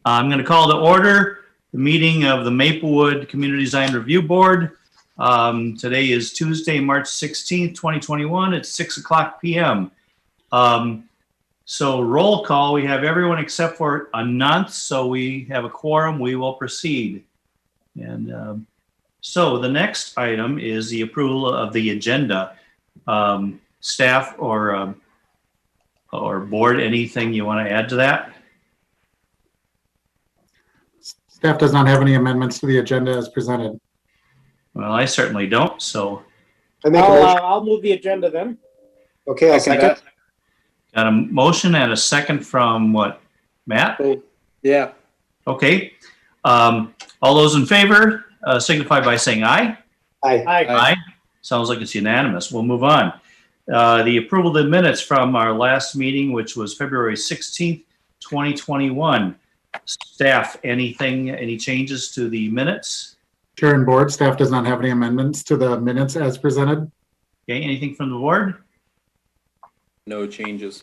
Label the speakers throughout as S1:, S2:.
S1: I'm going to call to order the meeting of the Maplewood Community Design Review Board. Today is Tuesday, March 16th, 2021 at 6 o'clock p.m. So roll call, we have everyone except for Anant, so we have a quorum, we will proceed. And so the next item is the approval of the agenda. Staff or board, anything you want to add to that?
S2: Staff does not have any amendments to the agenda as presented.
S1: Well, I certainly don't, so.
S3: I'll move the agenda then.
S4: Okay, I'll second.
S1: Got a motion and a second from what, Matt?
S4: Yeah.
S1: Okay. All those in favor signify by saying aye.
S4: Aye.
S1: Aye. Sounds like it's unanimous. We'll move on. The approval of the minutes from our last meeting, which was February 16th, 2021. Staff, any changes to the minutes?
S2: Chair and board, staff does not have any amendments to the minutes as presented.
S1: Okay, anything from the board?
S5: No changes.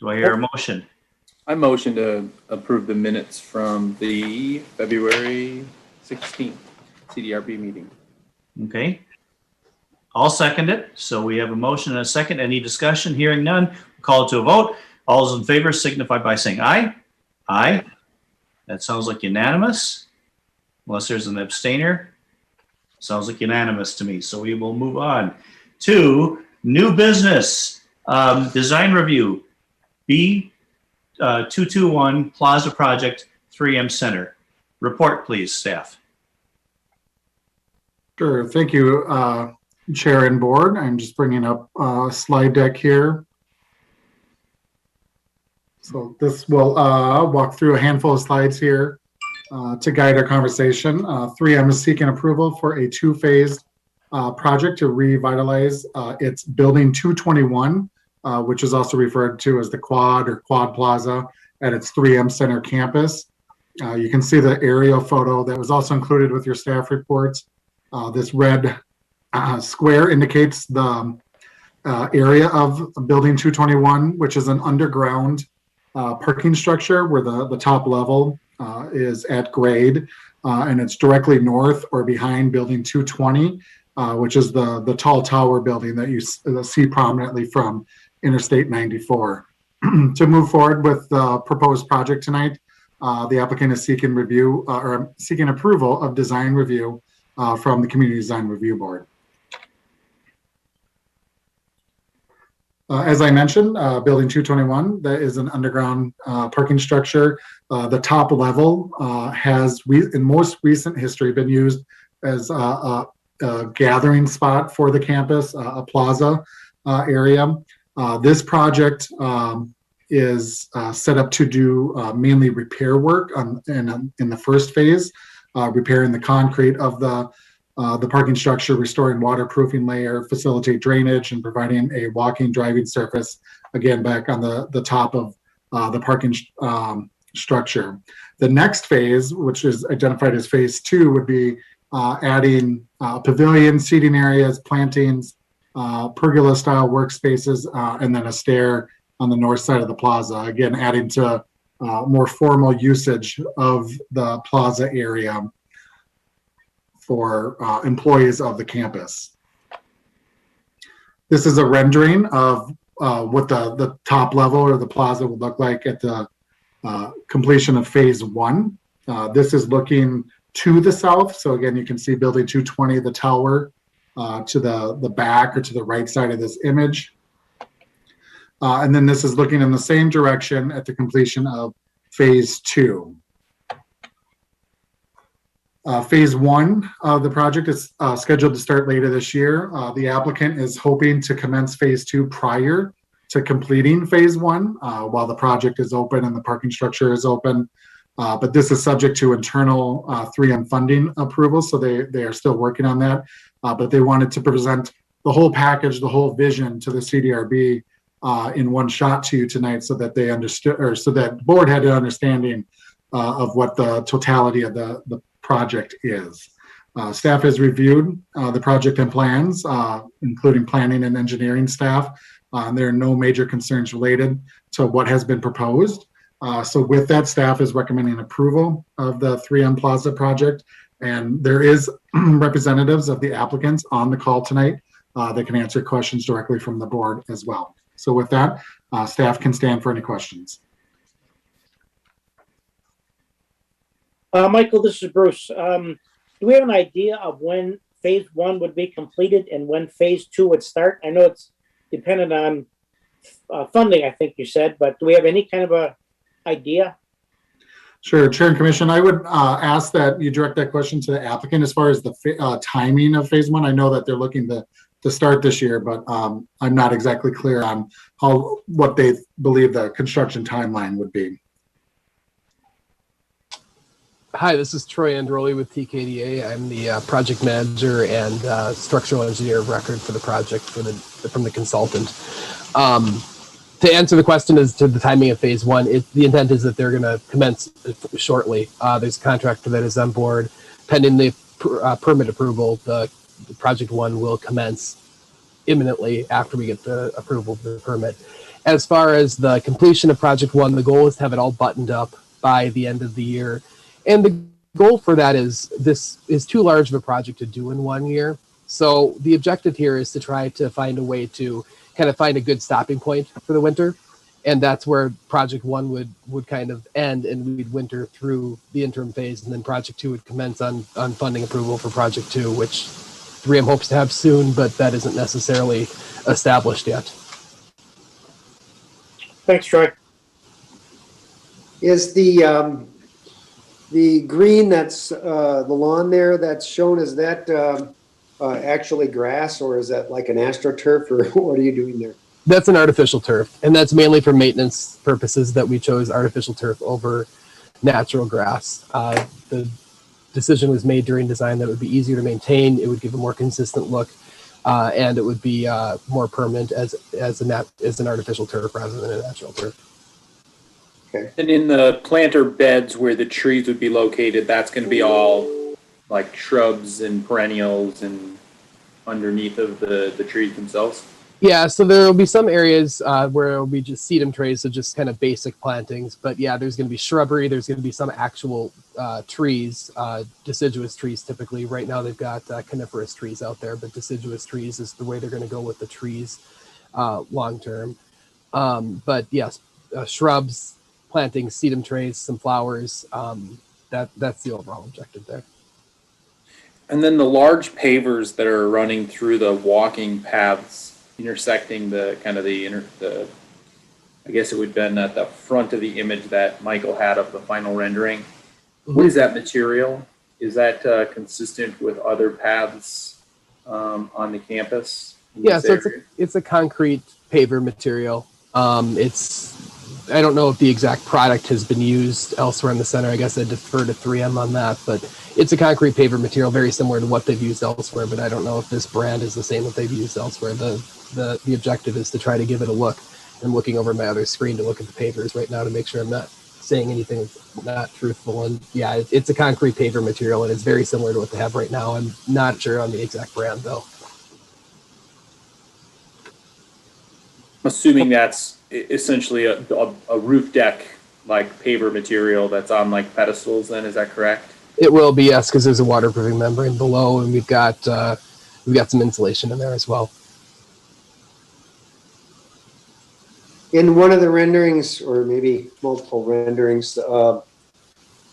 S1: Do I hear a motion?
S5: I motion to approve the minutes from the February 16th CDRB meeting.
S1: Okay. I'll second it. So we have a motion and a second. Any discussion? Hearing none, call it to a vote. All those in favor signify by saying aye. Aye. That sounds like unanimous. Unless there's an abstainer. Sounds like unanimous to me. So we will move on to new business. Design review. B221 Plaza Project 3M Center. Report, please, staff.
S2: Sure. Thank you, Chair and board. I'm just bringing up a slide deck here. So this will walk through a handful of slides here to guide our conversation. 3M is seeking approval for a two-phased project to revitalize its Building 221, which is also referred to as the Quad or Quad Plaza at its 3M Center campus. You can see the aerial photo that was also included with your staff reports. This red square indicates the area of Building 221, which is an underground parking structure where the top level is at grade, and it's directly north or behind Building 220, which is the tall tower building that you see prominently from Interstate 94. To move forward with the proposed project tonight, the applicant is seeking approval of design review from the Community Design Review Board. As I mentioned, Building 221, that is an underground parking structure. The top level has, in most recent history, been used as a gathering spot for the campus, a plaza area. This project is set up to do mainly repair work in the first phase, repairing the concrete of the parking structure, restoring waterproofing layer, facilitate drainage, and providing a walking driving surface, again, back on the top of the parking structure. The next phase, which is identified as phase 2, would be adding pavilion, seating areas, plantings, pergola-style workspaces, and then a stair on the north side of the plaza, again, adding to more formal usage of the plaza area for employees of the campus. This is a rendering of what the top level or the plaza would look like at the completion of phase 1. This is looking to the south. So again, you can see Building 220, the tower, to the back or to the right side of this image. And then this is looking in the same direction at the completion of phase 2. Phase 1 of the project is scheduled to start later this year. The applicant is hoping to commence phase 2 prior to completing phase 1 while the project is open and the parking structure is open. But this is subject to internal 3M funding approval, so they are still working on that. But they wanted to present the whole package, the whole vision to the CDRB in one shot to you tonight, so that they understood, or so that the board had an understanding of what the totality of the project is. Staff has reviewed the project and plans, including planning and engineering staff. There are no major concerns related to what has been proposed. So with that, staff is recommending approval of the 3M Plaza project. And there is representatives of the applicants on the call tonight that can answer questions directly from the board as well. So with that, staff can stand for any questions.
S3: Michael, this is Bruce. Do we have an idea of when phase 1 would be completed and when phase 2 would start? I know it's dependent on funding, I think you said, but do we have any kind of a idea?
S2: Sure, Chair and Commission, I would ask that you direct that question to the applicant as far as the timing of phase 1. I know that they're looking to start this year, but I'm not exactly clear on what they believe the construction timeline would be.
S6: Hi, this is Troy Androli with TKDA. I'm the project manager and structural engineer of record for the project from the consultant. To answer the question as to the timing of phase 1, the intent is that they're going to commence shortly. There's a contractor that is on board. Pending the permit approval, the project 1 will commence imminently after we get the approval of the permit. As far as the completion of project 1, the goal is to have it all buttoned up by the end of the year. And the goal for that is this is too large of a project to do in 1 year. So the objective here is to try to find a way to kind of find a good stopping point for the winter. And that's where project 1 would kind of end, and we'd winter through the interim phase. And then project 2 would commence on funding approval for project 2, which 3M hopes to have soon, but that isn't necessarily established yet.
S3: Thanks, Troy.
S4: Is the green that's the lawn there that's shown, is that actually grass, or is that like an AstroTurf, or what are you doing there?
S6: That's an artificial turf, and that's mainly for maintenance purposes that we chose artificial turf over natural grass. The decision was made during design that it would be easier to maintain, it would give a more consistent look, and it would be more permanent as an artificial turf rather than a natural turf.
S4: Okay.
S5: And in the planter beds where the trees would be located, that's going to be all like shrubs and perennials and underneath of the trees themselves?
S6: Yeah, so there will be some areas where it will be just sedum trays, so just kind of basic plantings. But yeah, there's going to be shrubbery. There's going to be some actual trees, deciduous trees typically. Right now they've got coniferous trees out there, but deciduous trees is the way they're going to go with the trees long term. But yes, shrubs, plantings, sedum trays, some flowers. That's the overall objective there.
S5: And then the large pavers that are running through the walking paths, intersecting the I guess it would have been at the front of the image that Michael had of the final rendering. Mm-hmm. What is that material? Is that consistent with other paths on the campus?
S6: Yeah, so it's a concrete paver material. I don't know if the exact product has been used elsewhere in the center. I guess I defer to 3M on that, but it's a concrete paver material very similar to what they've used elsewhere, but I don't know if this brand is the same that they've used elsewhere. The objective is to try to give it a look. I'm looking over my other screen to look at the pavers right now to make sure I'm not saying anything that's not truthful. And yeah, it's a concrete paver material, and it's very similar to what they have right now. I'm not sure on the exact brand though.
S5: Assuming that's essentially a roof deck like paver material that's on like pedestals, then is that correct?
S6: It will be, yes, because there's a waterproofing membrane below, and we've got some insulation in there as well.
S4: In one of the renderings, or maybe multiple renderings,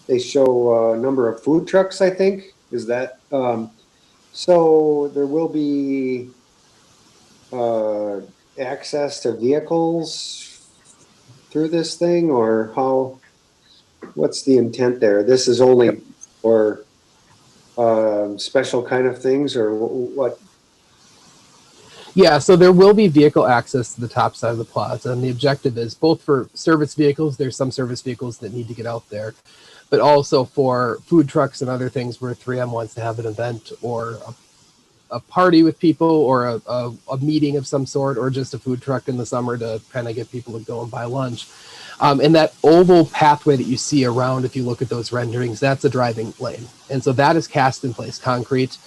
S4: they show a number of food trucks, I think. Is that so? There will be access to vehicles through this thing, or how? What's the intent there? This is only for special kind of things, or what?
S6: Yeah, so there will be vehicle access to the top side of the plaza, and the objective is both for service vehicles. There's some service vehicles that need to get out there, but also for food trucks and other things where 3M wants to have an event or a party with people, or a meeting of some sort, or just a food truck in the summer to kind of get people to go and buy lunch. And that oval pathway that you see around, if you look at those renderings, that's a driving lane. And so that is cast in place concrete,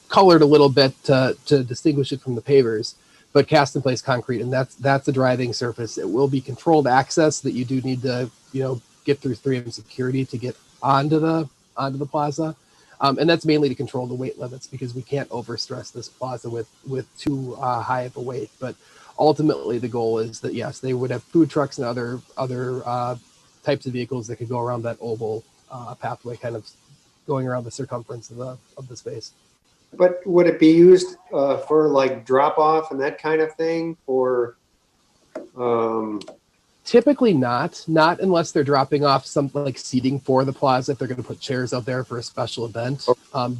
S6: colored a little bit to distinguish it from the pavers. but cast in place concrete, and that's a driving surface. It will be controlled access that you do need to, get through 3M security to get onto the plaza. And that's mainly to control the weight limits, because we can't overstress this plaza with too high of a weight. But ultimately, the goal is that, yes, they would have food trucks and other types of vehicles that could go around that oval pathway, kind of going around the circumference of the space.
S4: But would it be used for like drop off and that kind of thing, or?
S6: Typically not unless they're dropping off something like seating for the plaza. If they're going to put chairs out there for a special event,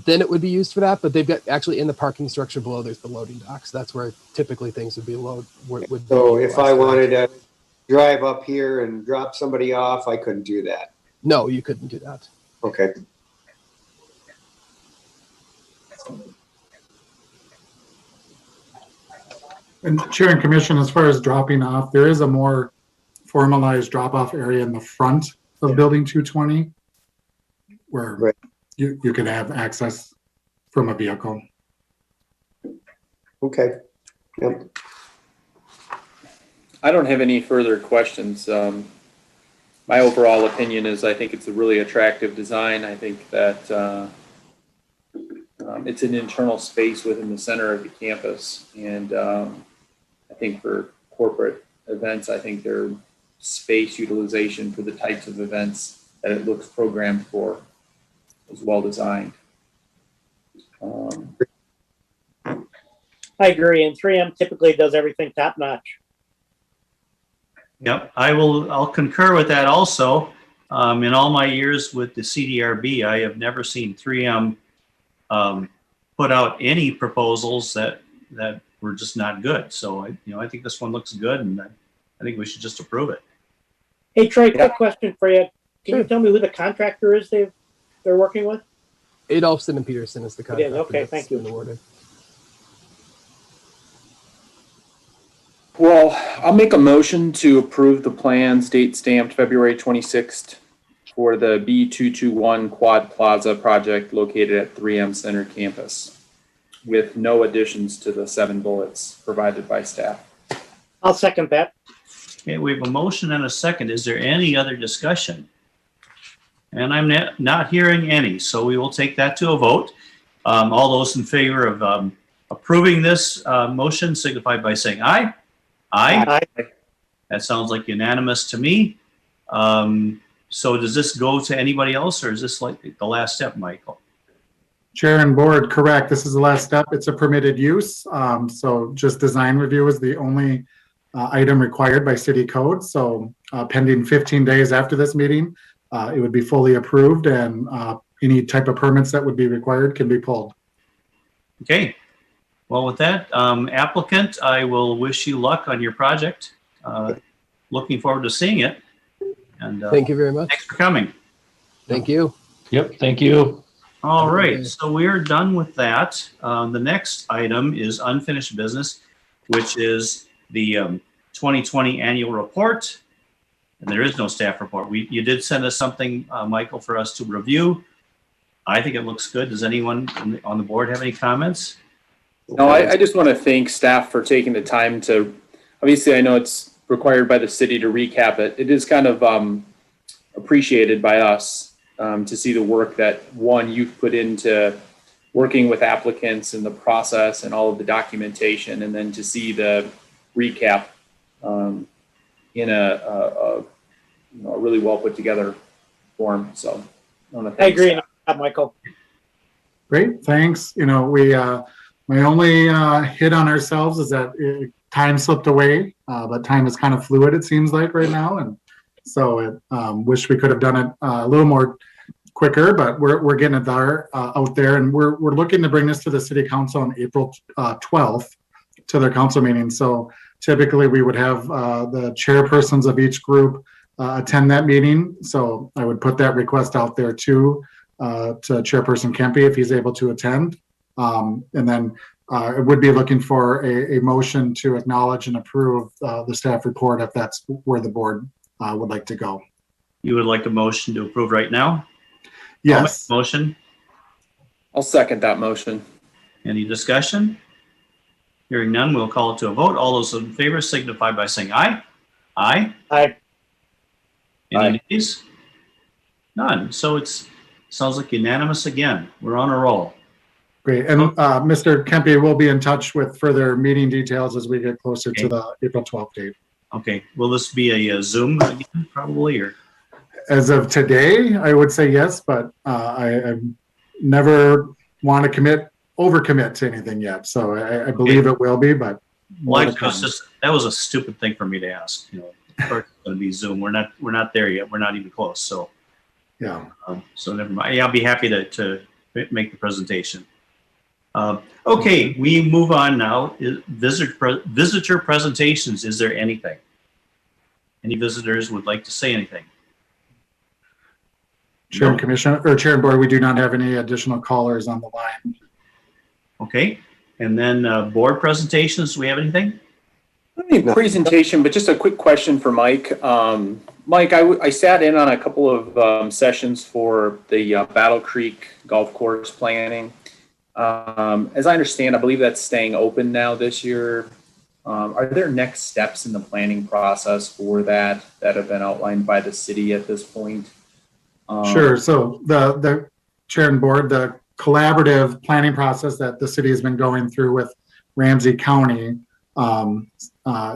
S6: then it would be used for that. But they've got actually in the parking structure below, there's the loading docks. That's where typically things would be
S4: So if I wanted to drive up here and drop somebody off, I couldn't do that.
S6: No, you couldn't do that.
S4: Okay.
S2: And Chair and Commission, as far as dropping off, there is a more formalized drop-off area in the front of Building 220 where
S4: Right.
S2: you could have access from a vehicle.
S4: Okay. Yep.
S5: I don't have any further questions. My overall opinion is I think it's a really attractive design. I think that it's an internal space within the center of the campus. And I think for corporate events, I think their space utilization for the types of events that it looks programmed for is well designed.
S3: I agree, and 3M typically does everything top notch.
S1: Yep, I'll concur with that also. In all my years with the CDRB, I have never seen 3M put out any proposals that were just not good. So I think this one looks good, and I think we should just approve it.
S3: Hey Troy, quick question for you. Can
S6: Sure.
S3: you tell me who the contractor is they're working with?
S6: Adolphson and Peterson is the contractor.
S3: okay,
S6: that's
S3: thank you.
S6: been awarded.
S5: Well, I'll make a motion to approve the plans, date stamped February 26th for the B221 Quad Plaza project located at 3M Center campus with no additions to the 7 bullets provided by staff.
S3: I'll second that.
S1: Okay, we have a motion and a second. Is there any other discussion? And I'm not hearing any, so we will take that to a vote. All those in favor of approving this motion signify by saying aye. Aye. That sounds like unanimous to me. So does this go to anybody else, or is this like the last step, Michael?
S2: Chair and board, correct. This is the last step. It's a permitted use. So just design review is the only item required by city code. So pending 15 days after this meeting, it would be fully approved, and any type of permits that would be required can be pulled.
S1: Okay. Well, with that, applicant, I will wish you luck on your project. Looking forward to seeing it. And
S6: Thank you very much.
S1: thanks for coming.
S6: Thank you.
S7: Yep, thank you.
S1: All right,
S6: Okay.
S1: so we're done with that. The next item is unfinished business, which is the 2020 annual report. And there is no staff report. You did send us something, Michael, for us to review. I think it looks good. Does anyone on the board have any comments?
S5: No, I just want to thank staff for taking the time to, obviously I know it's required by the city to recap it. It is kind of appreciated by us to see the work that you've put into working with applicants and the process and all of the documentation, and then to see the recap in a really well put together form. So I want to
S3: I
S5: thank
S3: agree,
S5: staff.
S3: Michael.
S2: Great, thanks. We my only hit on ourselves is that time slipped away, but time is kind of fluid, it seems like right now, and so wish we could have done it a little more quicker, but we're getting it there out there, and we're looking to bring this to the city council on April 12th to their council meeting. So typically we would have the chairpersons of each group attend that meeting. So I would put that request out there too to Chairperson Kempe if he's able to attend. And then it would be looking for a motion to acknowledge and approve the staff report if that's where the board would like to go.
S1: You would like a motion to approve right now?
S2: Yes.
S1: Motion.
S5: I'll second that motion.
S1: Any discussion? Hearing none, we'll call it to a vote. All those in favor signify by saying aye. Aye.
S3: Aye.
S1: Any nays? None. So sounds like unanimous again. We're on a roll.
S2: Great. And Mr. Kempe will be in touch with further meeting details as we get closer to the April 12th date.
S1: Okay. Will this be a Zoom again, probably, or?
S2: As of today, I would say yes, but I never want to overcommit to anything yet. So I believe it will be, but more to come.
S1: That was a stupid thing for me to ask. You know, first it's going to be Zoom. We're not there yet. We're not even close. So
S2: Yeah.
S1: So never mind. Yeah, I'll be happy to make the presentation. Okay, we move on now. Visitor presentations. Is there anything? Any visitors would like to say anything?
S2: Chair and
S1: No.
S2: Commissioner, or Chair and Board, we do not have any additional callers on the line.
S1: Okay, and then board presentations. Do we have anything?
S5: Presentation, but just a quick question for Mike. Mike, I sat in on a couple of sessions for the Battle Creek Golf Course planning. As I understand, I believe that's staying open now this year. Are there next steps in the planning process for that have been outlined by the city at this point?
S2: Sure. So the Chair and Board, the collaborative planning process that the city has been going through with Ramsey County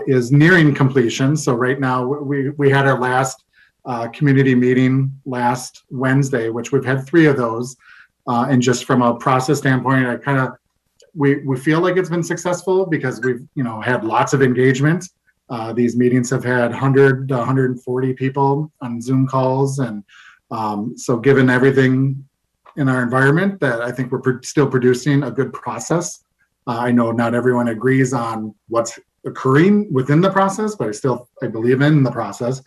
S2: is nearing completion. So right now we had our last community meeting last Wednesday, which we've had 3 of those. And just from a process standpoint, we feel like it's been successful because we've had lots of engagement. These meetings have had 100 to 140 people on Zoom calls, and so given everything in our environment, that I think we're still producing a good process. I know not everyone agrees on what's occurring within the process, but I believe in the process.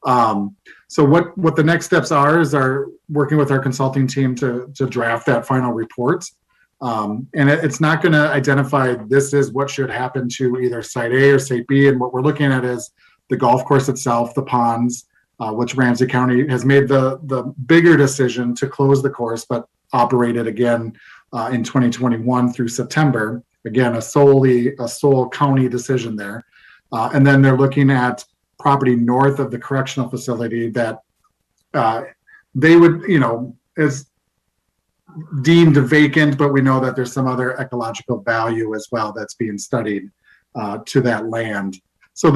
S2: So what the next steps are working with our consulting team to draft that final report. And it's not going to identify this is what should happen to either Site A or Site B. And what we're looking at is the golf course itself, the ponds, which Ramsey County has made the bigger decision to close the course, but operate it again in 2021 through September. Again, a sole county decision there. And then they're looking at property north of the correctional facility that they would, is deemed vacant, but we know that there's some other ecological value as well that's being studied to that land. So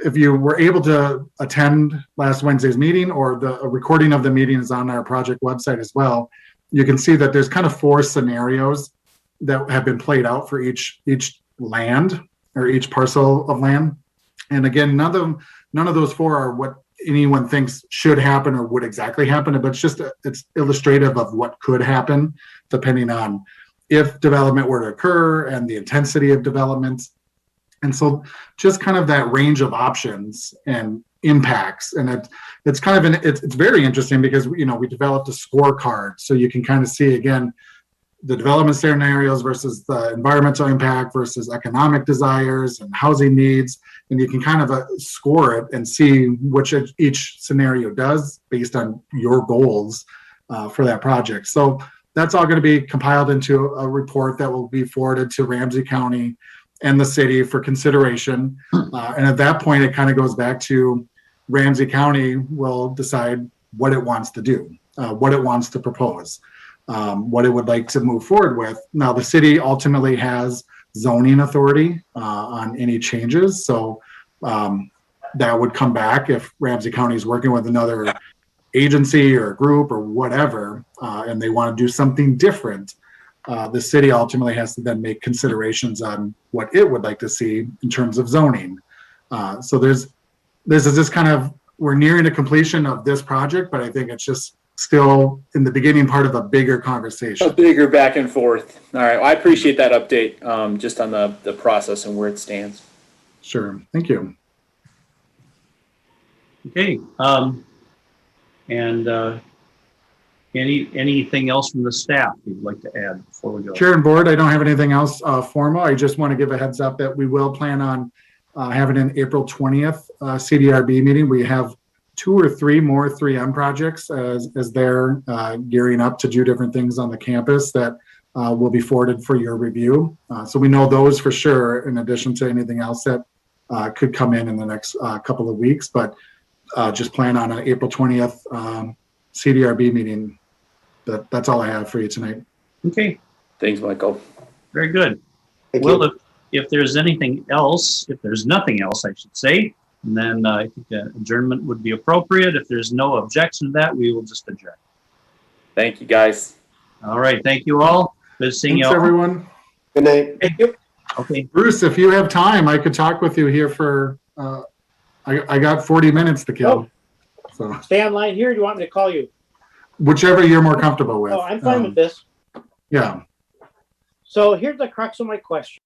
S2: if you were able to attend last Wednesday's meeting, or a recording of the meeting is on our project website as well, you can see that there's kind of 4 scenarios that have been played out for each land or each parcel of land. And again, none of those 4 are what anyone thinks should happen or would exactly happen, but it's illustrative of what could happen depending on if development were to occur and the intensity of development. And so just kind of that range of options and impacts. And it's kind of it's very interesting because we developed a scorecard, so you can kind of see again the development scenarios versus the environmental impact versus economic desires and housing needs. And you can kind of score it and see which each scenario does based on your goals for that project. So that's all going to be compiled into a report that will be forwarded to Ramsey County and the city for consideration. And at that point, it kind of goes back to Ramsey County will decide what it wants to do, what it wants to propose, what it would like to move forward with. Now, the city ultimately has zoning authority on any changes. So that would come back if Ramsey County is working with another agency or group or whatever, and they want to do something different. The city ultimately has to then make considerations on what it would like to see in terms of zoning. So this is just kind of, we're nearing the completion of this project, but I think it's just still in the beginning part of a bigger conversation.
S5: A bigger back and forth. All right. Well, I appreciate that update just on the process and where it stands.
S2: Sure. Thank you.
S1: Okay. And anything else from the staff you'd like to add before we go?
S2: Chair and Board, I don't have anything else formal. I just want to give a heads up that we will plan on having an April 20th CDRB meeting. We have 2 or 3 more 3M projects as they're gearing up to do different things on the campus that will be forwarded for your review. So we know those for sure, in addition to anything else that could come in the next couple of weeks. But just plan on an April 20th CDRB meeting. That's all I have for you tonight.
S1: Okay,
S5: Thanks, Michael.
S1: very good.
S4: Thank
S1: Well,
S4: you.
S1: if there's anything else, if there's nothing else, I should say, then I think adjournment would be appropriate. If there's no objection to that, we will just adjourn.
S5: Thank you, guys.
S1: All right, thank you all. Good seeing you
S2: Thanks,
S1: all.
S2: everyone.
S4: Good night.
S3: Thank you.
S1: Okay,
S2: Bruce, if you have time, I could talk with you here for, I got 40 minutes to kill. So
S3: Stay online here. Or do you want me to call you?
S2: whichever you're more comfortable with.
S3: Oh, I'm fine with this.
S2: Yeah.
S3: So here's the crux of my question.